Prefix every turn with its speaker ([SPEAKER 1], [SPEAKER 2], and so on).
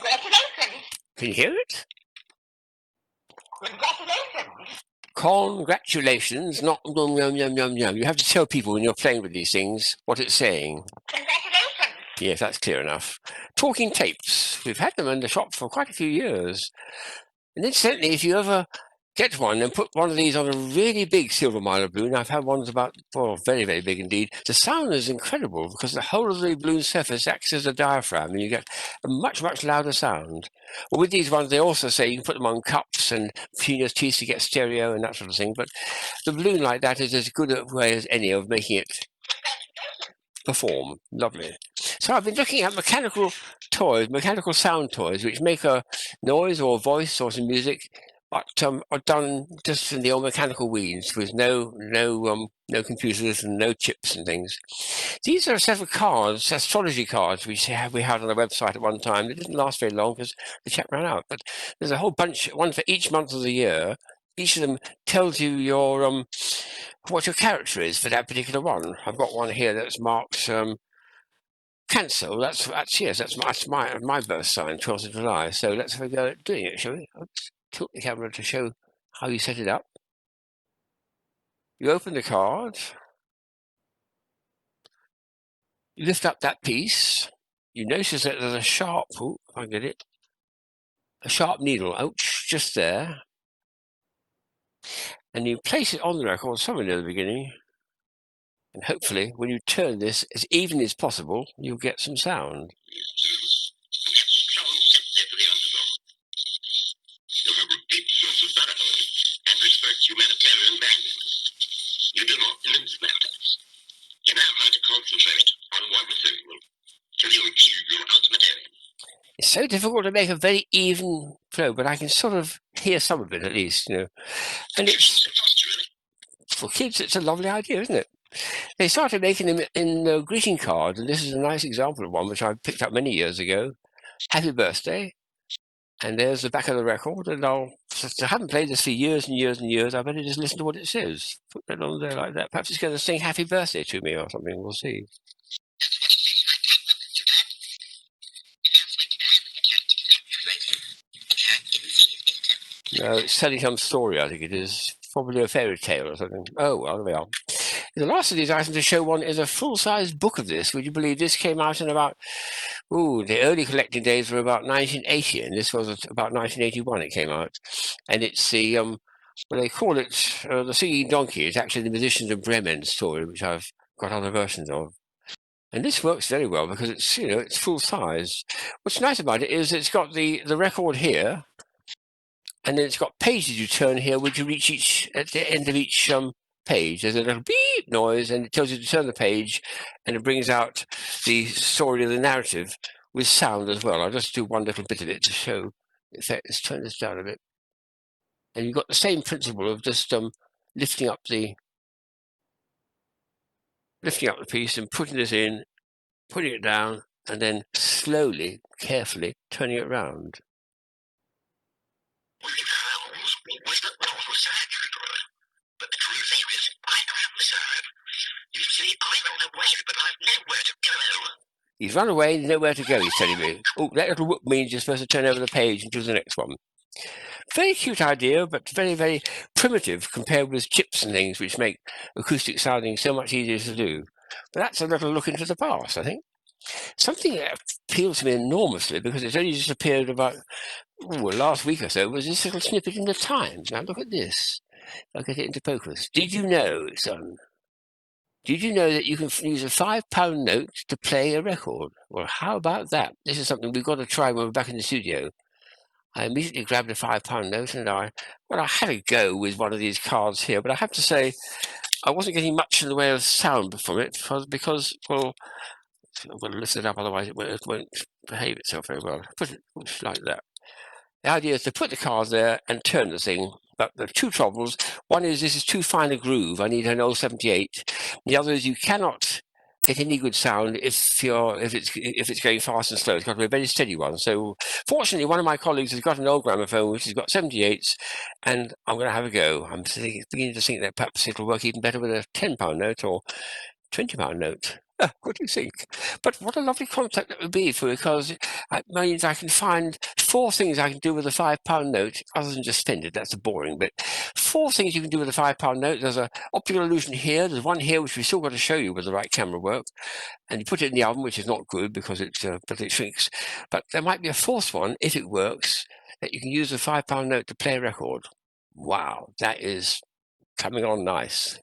[SPEAKER 1] Congratulations.
[SPEAKER 2] Can you hear it?
[SPEAKER 1] Congratulations.
[SPEAKER 2] Congratulations, not yum, yum, yum, yum, yum. You have to tell people when you're playing with these things what it's saying.
[SPEAKER 1] Congratulations.
[SPEAKER 2] Yes, that's clear enough. Talking tapes. We've had them in the shop for quite a few years. And incidentally, if you ever get one and put one of these on a really big silver miner balloon, I've had ones about, well, very, very big indeed. The sound is incredible because the whole of the balloon surface acts as a diaphragm and you get a much, much louder sound. Well, with these ones, they also say you can put them on cups and between your teeth to get stereo and that sort of thing. But the balloon like that is as good a way as any of making it perform. Lovely. So I've been looking at mechanical toys, mechanical sound toys, which make a noise or a voice or some music, but are done just in the old mechanical means with no computers and no chips and things. These are a set of cards, astrology cards, which we had on the website at one time. It didn't last very long because the chap ran out. But there's a whole bunch, one for each month of the year. Each of them tells you your what your character is for that particular one. I've got one here that's marked Cancer. That's my birth sign, 12th of July. So let's have a go at doing it, shall we? Let's tilt the camera to show how you set it up. You open the card. You lift up that piece. You notice that there's a sharp, if I can get it, a sharp needle, ouch, just there. And you place it on the record somewhere near the beginning. And hopefully, when you turn this as even as possible, you'll get some sound. You do not mince matters. You know how to concentrate on one thing till you achieve your ultimate end. It's so difficult to make a very even flow, but I can sort of hear some of it at least, you know. And it's for kids, it's a lovely idea, isn't it? They started making them in greeting cards, and this is a nice example of one which I picked up many years ago. Happy birthday. And there's the back of the record, and I haven't played this for years and years and years. I better just listen to what it says. Put that on there like that. Perhaps it's going to sing happy birthday to me or something. We'll see. No, it's telling some story, I think it is. Probably a fairy tale or something. Oh, well, there we are. The last of these items to show one is a full-size book of this. Would you believe this came out in about, the early collecting days were about 1980, and this was about 1981 it came out. And it's the, well, they call it the Singing Donkey. It's actually the Musicians of Bremen story, which I've got other versions of. And this works very well because it's, it's full-size. What's nice about it is it's got the record here, and then it's got pages you turn here, which you reach at the end of each page. There's a little beep noise, and it tells you to turn the page, and it brings out the story of the narrative with sound as well. I'll just do one little bit of it to show the effect. Let's turn this down a bit. And you've got the same principle of just lifting up the piece and putting this in, putting it down, and then slowly, carefully turning it around. But the truth is, I am sad. You see, I run away, but I've nowhere to go. He's run away and nowhere to go, he's telling me. Oh, that little whoop means you're supposed to turn over the page and do the next one. Very cute idea, but very, very primitive compared with chips and things, which make acoustic sounding so much easier to do. But that's a little look into the past, I think. Something that appeals to me enormously, because it's only just appeared about last week or so, was this little snippet in the Times. Now look at this. I'll get it into focus. Did you know, son? Did you know that you can use a £5 note to play a record? Well, how about that? This is something we've got to try when we're back in the studio. I immediately grabbed a £5 note and I had a go with one of these cards here, but I have to say I wasn't getting much in the way of sound from it because well, I'm going to lift it up, otherwise it won't behave itself very well. Put it like that. The idea is to put the card there and turn the thing. But there are two troubles. One is this is too fine a groove. I need an old 78. The other is you cannot get any good sound if it's going fast and slow. It's got to be a very steady one. So fortunately, one of my colleagues has got an old gramophone which has got 78s, and I'm going to have a go. I'm beginning to think that perhaps it'll work even better with a £10 note or £20 note. What do you think? But what a lovely concept that would be, because it means I can find 4 things I can do with a £5 note, other than just spend it. That's the boring bit. 4 things you can do with a £5 note. There's an optical illusion here. There's one here which we still got to show you with the right camera work, and you put it in the oven, which is not good because but it shrinks. But there might be a 4th one, if it works, that you can use a £5 note to play a record. Wow, that is coming on nice.